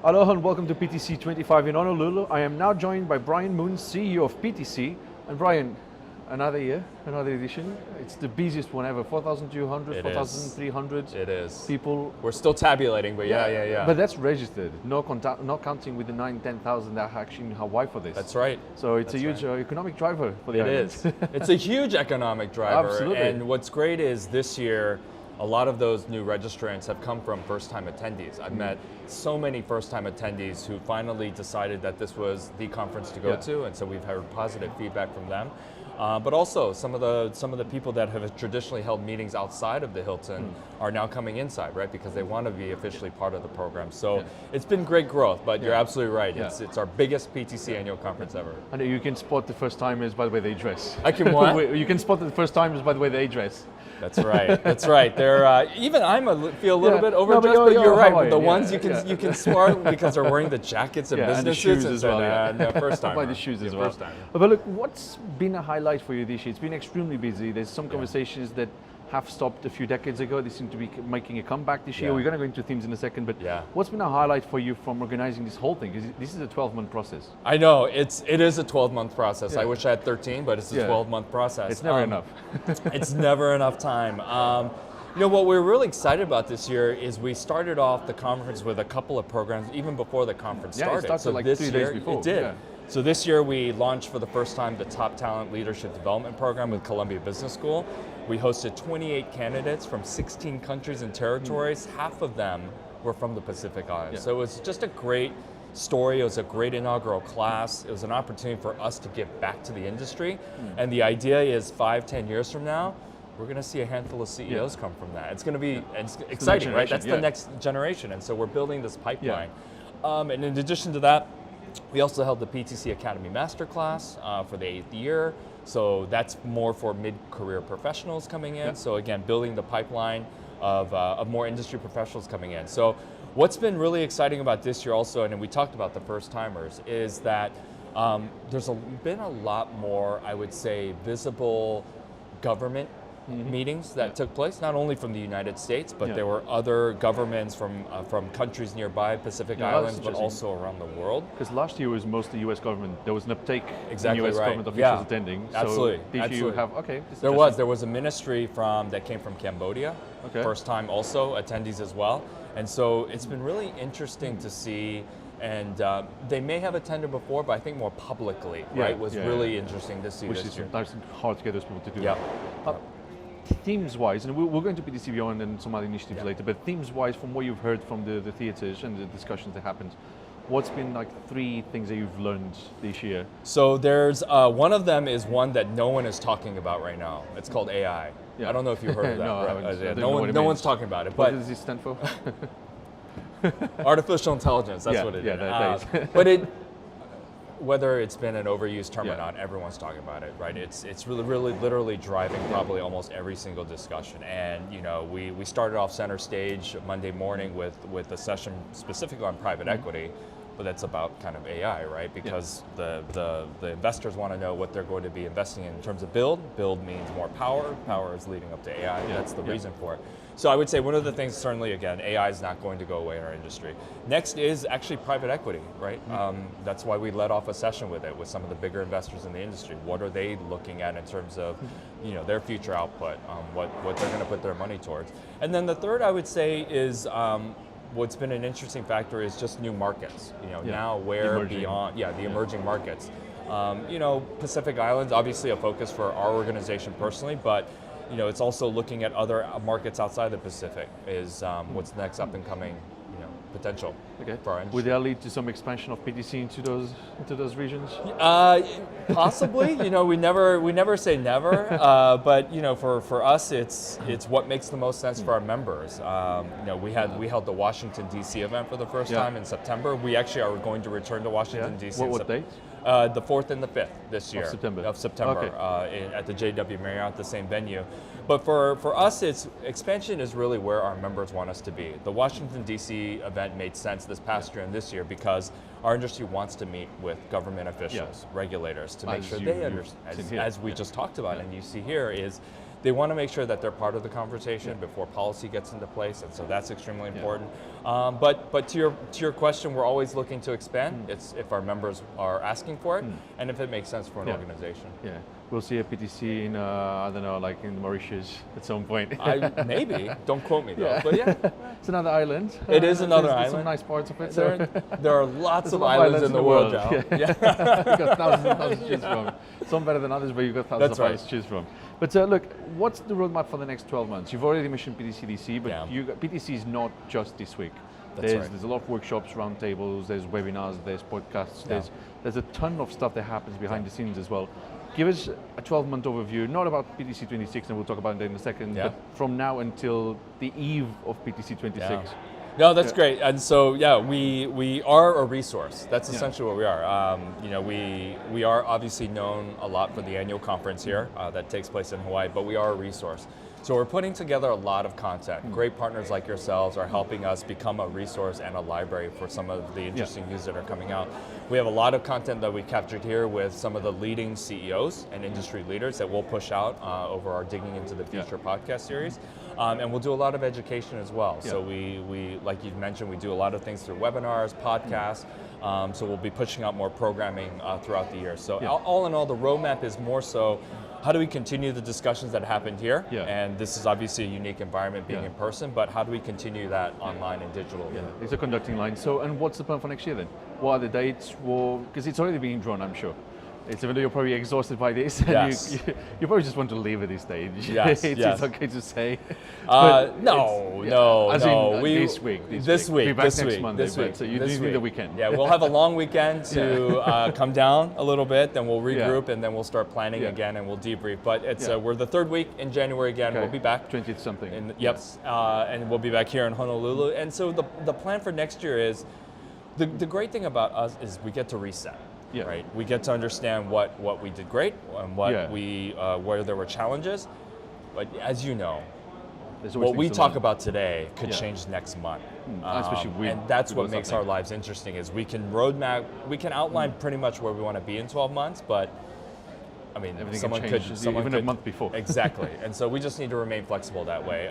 Aloha and welcome to PTC'25 in Honolulu. I am now joined by Brian Moon, CEO of PTC. And Brian, another year, another edition. It's the busiest one ever, 4,200, 4,300 It is. people. We're still tabulating, but yeah. But that's registered, not counting with the 9,000, 10,000 that are actually in Hawaii for this. That's right. So it's a huge economic driver for the It island. is. It's a huge economic driver. Absolutely. And what's great is this year, a lot of those new registrants have come from first-time attendees. I've met so many first-time attendees who finally decided that this was the conference to go to, and so we've heard positive feedback from them. But also some of the people that have traditionally held meetings outside of the Hilton are now coming inside, right? Because they want to be officially part of the program. So it's been great growth, but you're absolutely right. It's our biggest PTC annual conference ever. And you can spot the first timers by the way they dress. I can what? You can spot the first timers by the way they dress. That's right. That's right. They're even feel a little bit overdressed, but you're right. The ones you can spot because they're wearing the jackets and business and the shoes suits as well. First time. By the shoes as well. But look, what's been a highlight for you this year? It's been extremely busy. There's some conversations that have stopped a few decades ago. They seem to be making a comeback this year. We're going to go into themes in a second, but what's been a highlight for you from organizing this whole thing? Because this is a 12-month process. I know, it is a 12-month process. I wish I had 13, but it's a 12-month process. It's never enough. It's never enough time. You know, what we're really excited about this year is we started off the conference with a couple of programs even before the conference started. It started so like this 3 year, days before. It did. So this year we launched for the first time the Top Talent Leadership Development Program with Columbia Business School. We hosted 28 candidates from 16 countries and territories. Half of them were from the Pacific Islands. So it was just a great story. It was a great inaugural class. It was an opportunity for us to give back to the industry. And the idea is 5-10 years from now, we're going to see a handful of CEOs come from that. It's going to be exciting, right? That's the next generation. And so we're building this pipeline. And in addition to that, we also held the PTC Academy Masterclass for the 8th year. So that's more for mid-career professionals coming in. So again, building the pipeline of more industry professionals coming in. So what's been really exciting about this year also, and we talked about the first timers, is that there's been a lot more, I would say, visible government meetings that took place, not only from the United States, but there were other governments from countries nearby, Pacific Islands, but also around the world. Because last year was mostly US government. There was an uptake in US government officials attending. Absolutely. So did you have, there was a ministry that came from Cambodia, first time also, attendees as well. And so it's been really interesting to see. And they may have attended before, but I think more publicly, right? It was really interesting to see this year. Which is hard to get those people to do that. Themes-wise, and we'll go into PTC Beyond and some other initiatives later, but themes-wise, from what you've heard from the theaters and the discussions that happened, what's been like 3 things that you've learned this year? So there's, one of them is one that no one is talking about right now. It's called AI. I don't know if you've heard of that. No one's talking about it. What does this stand for? Artificial intelligence, that's what it is. But whether it's been an overused term or not, everyone's talking about it, right? It's really literally driving probably almost every single discussion. And you know, we started off center stage Monday morning with a session specifically on private equity, but that's about kind of AI, right? Because the investors want to know what they're going to be investing in terms of build. Build means more power. Power is leading up to AI. That's the reason for it. So I would say one of the things, certainly again, AI is not going to go away in our industry. Next is actually private equity, right? That's why we led off a session with it, with some of the bigger investors in the industry. What are they looking at in terms of, you know, their future output, what they're going to put their money towards. And then the third I would say is, what's been an interesting factor is just new markets. You know, now where beyond, the emerging markets. You know, Pacific Islands, obviously a focus for our organization personally, but you know, it's also looking at other markets outside the Pacific is what's next up and coming, you know, potential for our industry. Would that lead to some expansion of PTC into those regions? Possibly. You know, we never say never, but you know, for us, it's what makes the most sense for our members. You know, we held the Washington D.C. event for the first time in September. We actually are going to return to Washington D.C. What date? The 4th and the 5th this year. Of September. At the JW Marriott, the same venue. But for us, expansion is really where our members want us to be. The Washington, D.C. event made sense this past year and this year because our industry wants to meet with government officials, regulators, to make sure they understand, as we just talked about and you see here, is they want to make sure that they're part of the conversation before policy gets into place, and so that's extremely important. But to your question, we're always looking to expand. It's if our members are asking for it, and if it makes sense for an organization. Yeah, we'll see a PTC in I don't know, like in Mauritius at some point. Maybe. Don't quote me though. But yeah, it's another island. It is another there's island. Some nice parts of it. There are lots of islands in the world, Joe. Yeah. You've got thousands and thousands to choose from. Some better than others, but you've got thousands of islands to choose from. But look, what's the roadmap for the next 12 months? You've already mentioned PTC, but PTC is not just this week. There's a lot of workshops, roundtables, there's webinars, there's podcasts, there's a ton of stuff that happens behind the scenes as well. Give us a 12-month overview, not about PTC'26, and we'll talk about that in a second, but from now until the eve of PTC'26. Yeah. No, that's great. And so, we are a resource. That's essentially what we are. We are obviously known a lot for the annual conference here that takes place in Hawaii, but we are a resource. So we're putting together a lot of content. Great partners like yourselves are helping us become a resource and a library for some of the interesting news that are coming out. We have a lot of content that we captured here with some of the leading CEOs and industry leaders that we'll push out over our Digging into the Future podcast series. And we'll do a lot of education as well. So we, like you mentioned, we do a lot of things through webinars, podcasts. So we'll be pushing out more programming throughout the year. So all in all, the roadmap is more so, how do we continue the discussions that happened here? And this is obviously a unique environment being in person, but how do we continue that online and digital? It's a conducting line. So, and what's the plan for next year then? What are the dates? Because it's already being drawn, I'm sure. Even though you're probably exhausted by this, and you probably just want to leave at this stage. It's okay to say. No. This week. This week. Be back next Monday. So you need the weekend. Yeah, we'll have a long weekend to come down a little bit, then we'll regroup, and then we'll start planning again, and we'll debrief. But it's we're the third week in January again. We'll be back. 20th something. And we'll be back here in Honolulu. And so the plan for next year is, the great thing about us is we get to reset. Right. We get to understand what we did great and what where there were challenges. But as you know, what we talk about today could change next month. And that's what makes our lives interesting, is we can roadmap, we can outline pretty much where we want to be in 12 months, but I mean, someone could even a month before. Exactly. And so we just need to remain flexible that way.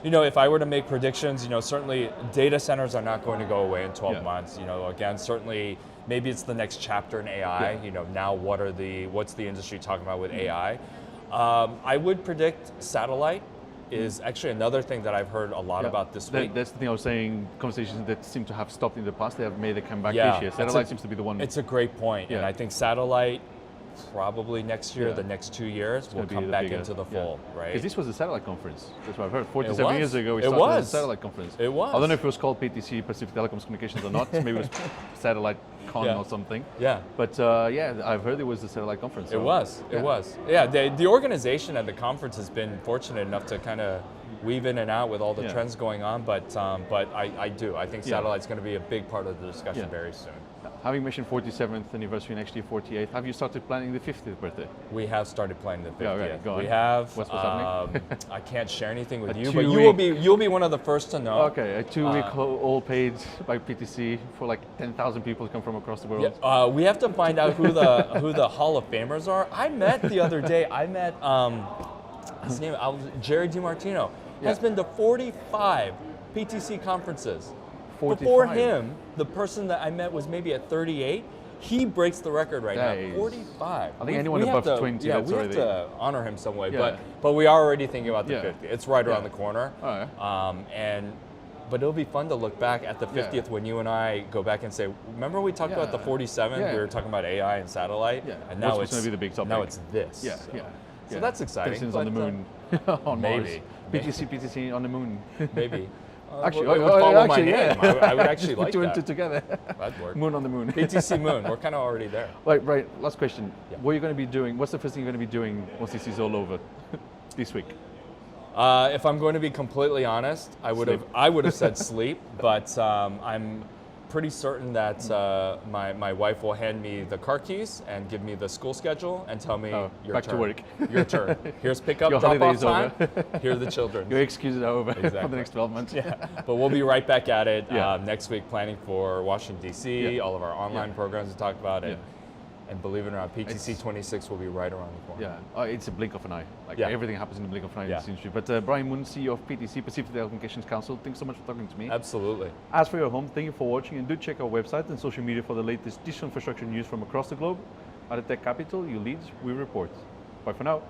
If I were to make predictions, certainly data centers are not going to go away in 12 months. Again, certainly maybe it's the next chapter in AI. Now what's the industry talking about with AI? I would predict satellite is actually another thing that I've heard a lot about this week. That's the thing I was saying, conversations that seem to have stopped in the past, they have made a comeback this year. Satellite seems to be the one. It's a great point. And I think satellite, probably next year, the next 2 years, will come back into the fold, right? Because this was a satellite conference. That's what I've heard. 47 years ago, we started as a satellite conference. It was. I don't know if it was called PTC, Pacific Telecommunications or not. Maybe it was Satellite Con or something. But I've heard it was a satellite conference. So. It was. Yeah, the organization at the conference has been fortunate enough to kind of weave in and out with all the trends going on. But I think satellite's going to be a big part of the discussion very soon. Having mentioned 47th anniversary, next year 48th, have you started planning the 50th birthday? We have started planning the 50th. Right, go on. We have. What's happening? I can't share anything with you, but you'll be one of the first to know. Okay, a 2-week all paid by PTC for like 10,000 people to come from across the world. We have to find out who the Hall of Famers are. I met the other day. His name Jerry DiMartino. Has been to 45 PTC conferences. 45. Before him, the person that I met was maybe at 38. He breaks the record right now. 45. I think anyone above 20. Yeah, we have to honor him some way. But we are already thinking about the 50. It's right around the corner. But it'll be fun to look back at the 50th when you and I go back and say, remember we talked about the 47th? We were talking about AI and satellite, and now it's going to be the big topic. Now it's this. So that's exciting. Citizens on the moon. On maybe. Mars. PTC on the moon. Maybe. Actually, my name. I would actually like two that. and two together. That'd work. Moon on the moon. PTC Moon. We're kind of already there. Right. Last question. What are you going to be doing? What's the first thing you're going to be doing once this is all over this week? If I'm going to be completely honest, I would have said sleep, but I'm pretty certain that my wife will hand me the car keys and give me the school schedule and tell me your turn. To work. Your turn. Here's pickup, drop off time. Here are the children. Your excuses are over for the next 12 months. But we'll be right back at it next week, planning for Washington D.C. All of our online programs to talk about it. And believe it or not, PTC'26 will be right around the corner. Yeah, it's a blink of an eye. Like everything happens in the blink of an eye in this industry. But Brian Moon, CEO of PTC, Pacific Telecommunications Council, thanks so much for talking to me. Absolutely. As for your home, thank you for watching, and do check our website and social media for the latest digital infrastructure news from across the globe. At the Tech Capital, you lead, we report. Bye for now.